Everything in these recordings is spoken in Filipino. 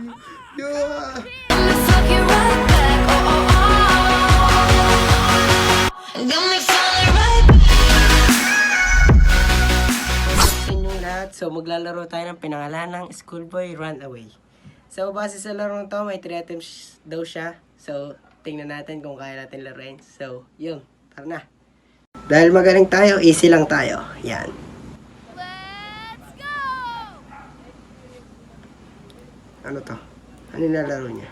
Yeah. Fuck you right back. Oh, oh, oh. Got me falling right Sa inyong lahat, so maglalaro tayo ng pinangalan ng Schoolboy Runaway. So base sa larong to, may 3 attempts daw siya. So tingnan natin kung kaya natin laruin. So yun, tara na. Dahil magaling tayo, easy lang tayo. Yan. Let's go! Ano to? Ano nilalaro niya?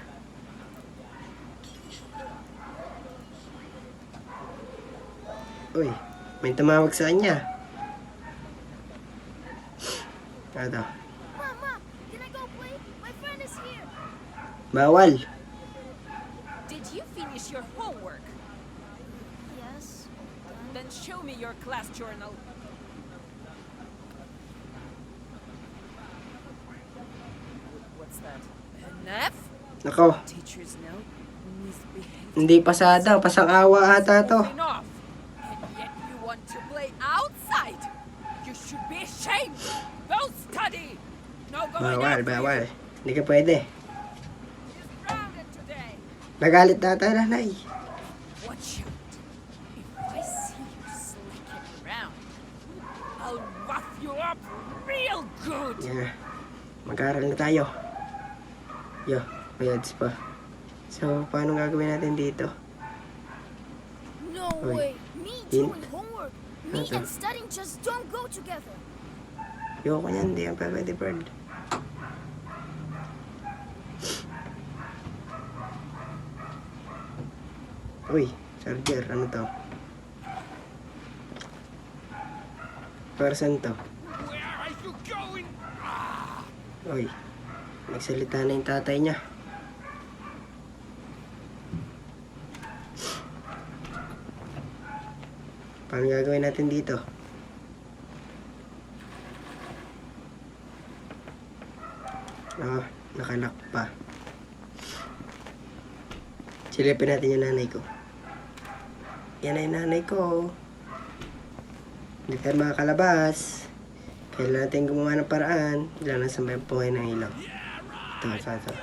Uy, may tumawag sa kanya. Ano to? Mama, can I go play? My friend is here. Bawal. Did you finish your homework? Yes. Then show me your class journal. What's that? An F? Nako, Teacher's note? Misbehaved. hindi pasada. Pasang-awa ata to. Enough! And yet you want to play outside! You should be ashamed! Go study! No going Bawal, out for bawal. you. Hindi ka pwede. He's grounded today. Nagalit na ata nanay. Watch out. If I see you slicking around, I'll rough you up real good! Yan na. Mag-aaral na tayo. Yo, may ads pa. So, paano gagawin natin dito? No Uy. way. Me Hin- doing homework. Me Ano to? and studying just don't go together. Yoko niyan, hindi ang pwede, bird. Uy, charger, ano to? Person to. Where are you going? Uy, nagsalita na yung tatay niya. Paano gagawin natin dito? Ah, nakalock pa. Silipin natin yung nanay ko. Yan ay nanay ko. Hindi tayo makakalabas. Kailangan natin gumawa ng paraan. Kailangan na sabay buhay ng ilaw. Ito.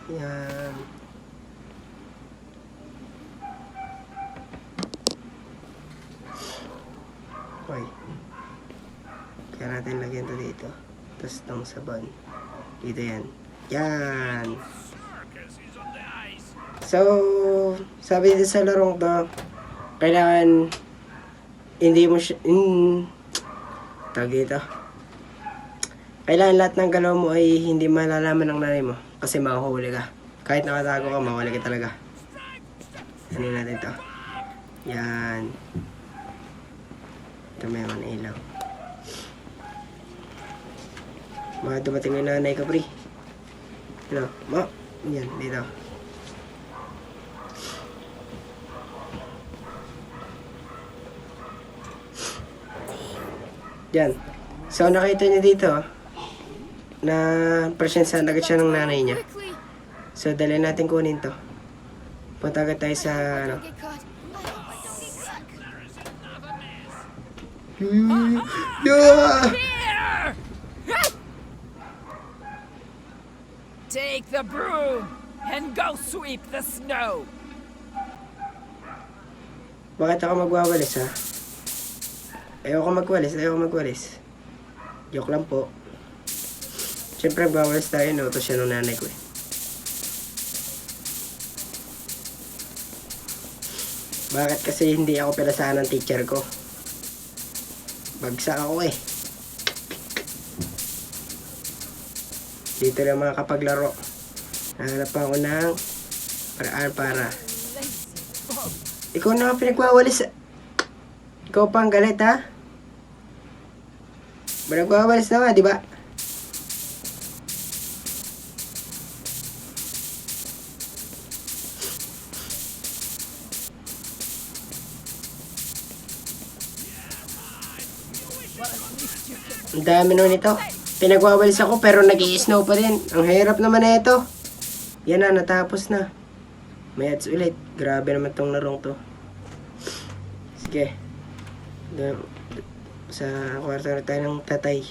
Yan. Okay. Kaya natin lagyan ito dito. Tapos itong sabon. Dito yan. Yan. So, sabi dito sa larong to, kailangan hindi mo siya, tawag dito. Kailangan lahat ng galaw mo ay hindi malalaman ng nanay mo. Kasi mahuhuli ka. Kahit nakatago ka, mahuli ka talaga. Ano natin to? Yan. Ito may mga ilaw. Mga dumating yung nanay ko, pre. Ano? Ma? Yan, dito. Yan. So, nakita niyo dito, na presensya agad siya ng nanay niya. Quickly. So, dali natin kunin to. Punta agad tayo sa, ano. Don't get caught. I hope I don't get sick. Yeah! Here! Take the broom and go sweep the snow. Bakit ako magwawalis, ha? Ayoko magwalis. Joke lang po. Siyempre, magwawalis tayo, no? Ito siya ng nanay ko, eh. Bakit kasi hindi ako pinasahan ng teacher ko? Bagsak ako, eh. Dito lang makakapaglaro. Nahanap ako ng paraan para. Ikaw na nga pinagwawalis. Ikaw pa ang galit, ha? Nagwawalis na nga, di ba? Ang dami naman ito. Pinagwawalis ako pero nag-i-snow pa din. Ang hirap naman na ito. Yan na, natapos na. May ads ulit. Grabe naman tong larong to. Sige. Sa kwarto na tayo ng tatay.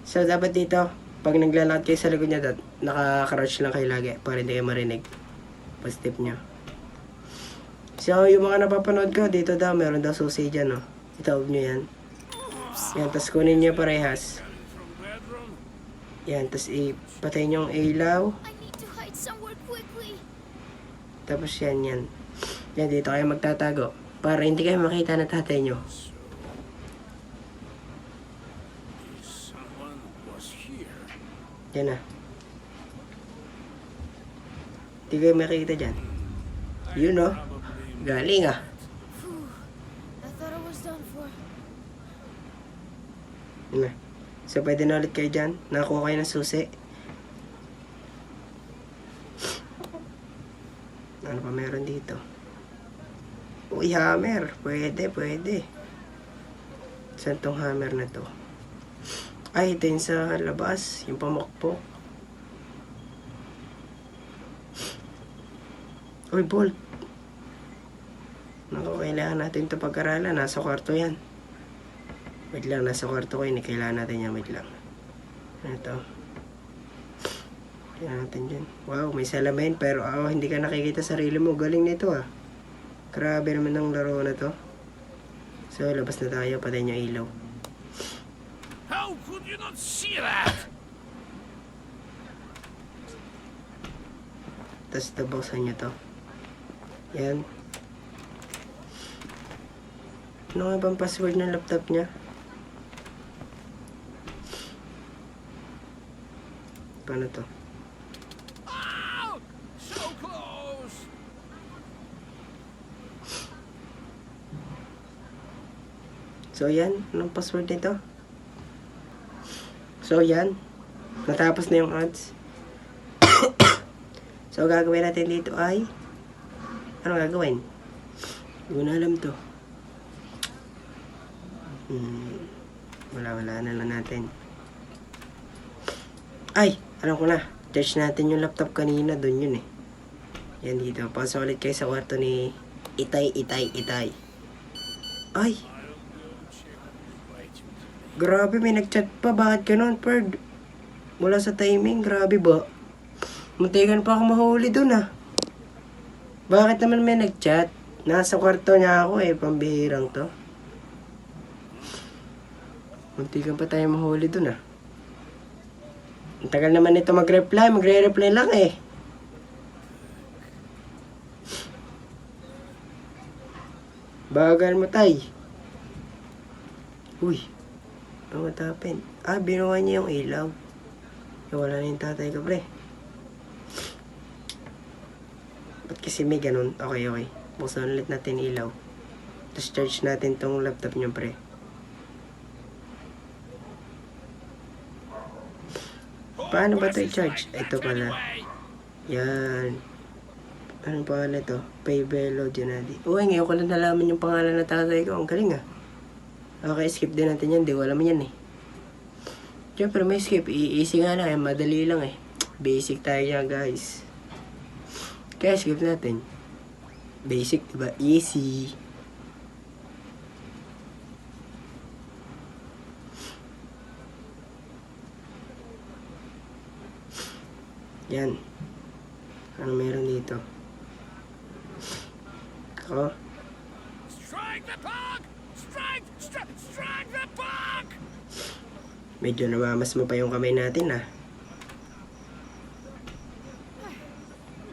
So, dapat dito, pag naglalakad kayo sa likod niya, naka-crouch lang kayo lagi para hindi kayo marinig. Pa-step nyo. So, yung mga napapanood ko, dito daw, meron daw susi dyan, no? Itaob nyo yan. Yan, tas kunin nyo parehas. Yan, tas ipatay nyo ang ilaw. I need to hide somewhere quickly. Tapos yan, yan. Yan, dito kayo magtatago. Para hindi kayo makita na tatay nyo. Someone was here. Yan na. Hindi kayo makita dyan. Yun, no? Galing, ah. Phew. I thought I was done for. Yun na. So, pwede na ulit kayo dyan. Nakakuha kayo ng susi. Ano pa meron dito? Uy, hammer. Pwede, pwede. Saan tong hammer na to? Ay, ito yung sa labas. Yung pamakpok. Uy, bolt. Naku, kailangan natin ito pag-aralan. Nasa kwarto yan. Wait lang, nasa kwarto ko yun. Kailangan natin yan. Wait lang. Ito. Kailangan natin dyan. Wow, may salamin. Pero hindi ka nakikita sarili mo. Galing nito ah. Grabe naman ang laro na to. So, labas na tayo. Patay niyo ilaw. How could you not see that? Tapos tabuksan nyo to. Yan. Ano nga bang password ng laptop niya? Paano to? Oh, so close. So yan, anong password nito? So yan, natapos na yung ads. So gagawin natin dito ay, ano gagawin? Hindi ko na alam to. Wala na lang natin. Ay, alam ko na. Charge natin yung laptop kanina, doon yun eh. Yan dito. Pasok ulit kayo sa kwarto ni Itay. Ay! Grabe, may nagchat pa. Bakit ganun, Perd? Mula sa timing, grabe ba? Muntikan pa ako mahuli dun ah. Bakit naman may nagchat? Nasa kwarto niya ako eh, pambihirang to. Muntikan pa tayo mahuli dun ah. Ang tagal naman ito mag-reply, magre-reply lang eh. Bagal mo tay. Uy, ano matapin? Ah, binuha niya yung ilaw. Wala na yung tatay ko, pre. Ba't kasi may ganun? Okay. Buksan ulit natin ilaw. Tapos charge natin tong laptop niyo, pre. Paano ba ito i-charge? Ito pala. Yan. Anong pangalan ito? Paybelo Gennady. Uy, ngayon ko lang nalaman yung pangalan na tatay ko. Ang galing ah. Okay, skip din natin yan. Di ko alam yan eh. Siyempre may skip. Easy nga lang eh. Madali lang eh. Basic tayo yan guys. Kaya skip natin. Basic diba? Easy. Yan. Ano meron dito? Ako. Strike the pug! Strike the pug! Medyo namamas mo pa yung kamay natin ah.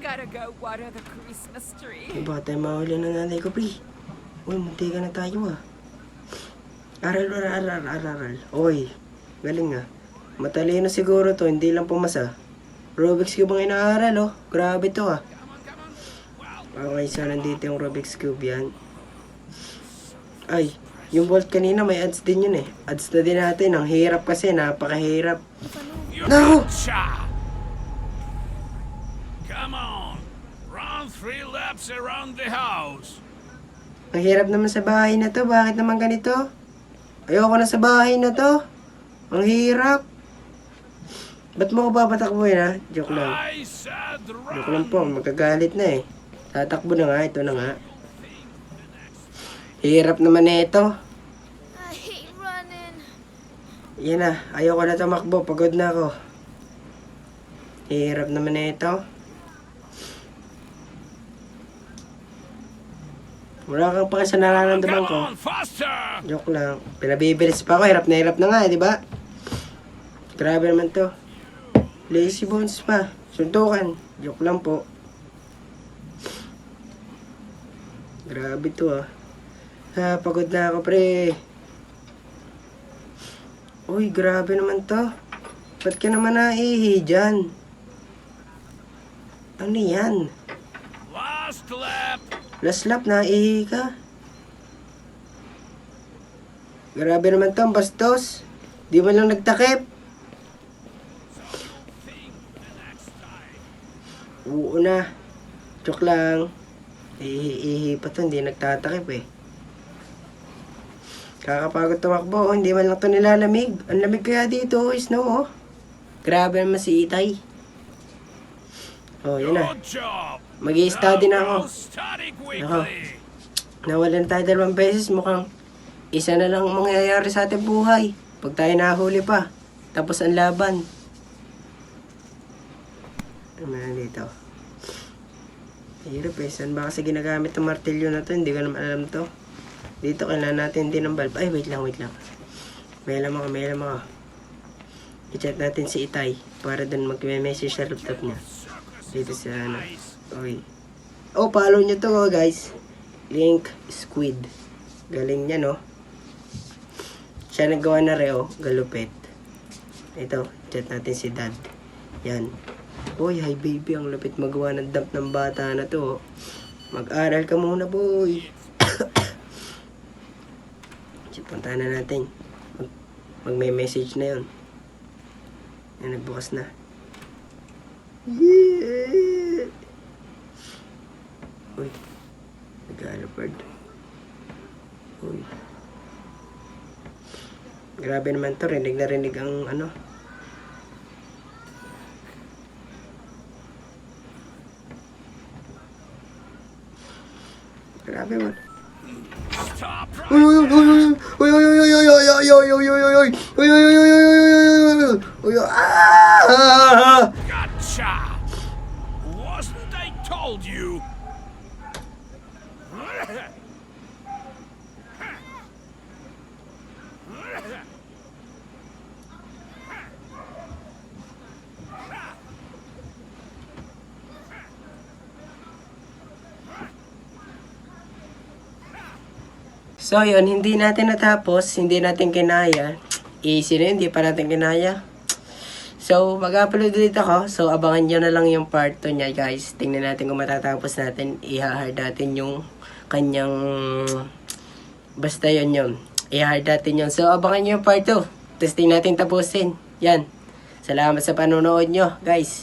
Gotta go water the Christmas tree. Yung bata yung mahuli ng nanay ko, pre. Uy, munti ka na tayo ah. Aral. Uy, galing ah. Matalino siguro to, hindi lang pumasa. Rubik's Cube ang inaaral oh. Grabe to ah. Okay, so nandito yung Rubik's Cube yan. Ay, yung Bolt kanina may ads din yun eh. Ads na din natin. Ang hirap kasi, napakahirap. No! Gotcha! Come on, run 3 laps around the house. Ang hirap naman sa bahay na to. Bakit naman ganito? Ayoko na sa bahay na to. Ang hirap. Ba't mo ko papatakbuhin ha? Joke lang. I said Joke lang run. po. Magkagalit na eh. Tatakbo na nga. Ito na nga. Hirap naman na ito. I hate running. Yan na. Ayoko na tumakbo. Pagod na ako. Hirap naman na ito. Wala kang pa sa nararamdaman Come ko. on, faster! Joke lang. Pinabibilis pa ako. Hirap na nga, di ba? Grabe naman to. Lazy bones pa. Suntukan. Joke lang po. Grabe to ah. Pagod na ako pre. Uy, grabe naman to. Ba't ka naman naihi dyan? Ano yan? Last lap! Last lap, naihi ka? Grabe naman to, ang bastos. Di mo lang nagtakip. Oo na. Joke lang. Ihi pa to, hindi nagtatakip eh. Kakapagod tumakbo, hindi man lang to nilalamig. Ang lamig kaya dito, snow oh. Grabe naman si Itay. Oh, yun na. Good job! Mag-i-study na ako. Now study Ako. quickly! Nawalan tayo 2 beses, mukhang isa na lang ang mangyayari sa ating buhay. Pag tayo nahuli pa, tapos ang laban. Ano na dito? Hirap eh, saan ba kasi ginagamit ang martilyo na to? Hindi ko naman alam to. Dito kailangan natin din ng bulb. Ay, wait lang. May alam ako. I-chat natin si Itay para dun mag-message sa laptop niya. Dito sa ano. Okay. Oh, follow nyo to guys. Link Squid. Galing niya, no? Siya nagawa na reo. Galupit. Ito, chat natin si Dad. Yan. Boy, hi baby. Ang lupit magawa ng dump ng bata na to. Mag-aral ka muna, boy. Puntahan na natin. Mag-message na yun. Yan, nagbukas na. Yeah! Uy. Nag-alapard. Uy. Grabe naman to. Rinig na rinig ang ano. Grabe man. Stop Uy, uy, uy, uy, uy, uy, uy, uy, uy, uy, uy, uy, uy, uy, uy, uy, uy, uy, uy, uy, ah! Gotcha! Wasn't I told you? So yun, hindi natin natapos, hindi natin kinaya. Easy na yun, hindi pa natin kinaya. So, mag-upload ulit ako. So, abangan nyo na lang yung part 2 niya, guys. Tingnan natin kung matatapos natin. I-hard natin yung kanyang... Basta yun. I-hard natin yun. So, abangan nyo yung part 2. Testing natin tapusin. Yan. Salamat sa panonood nyo, guys.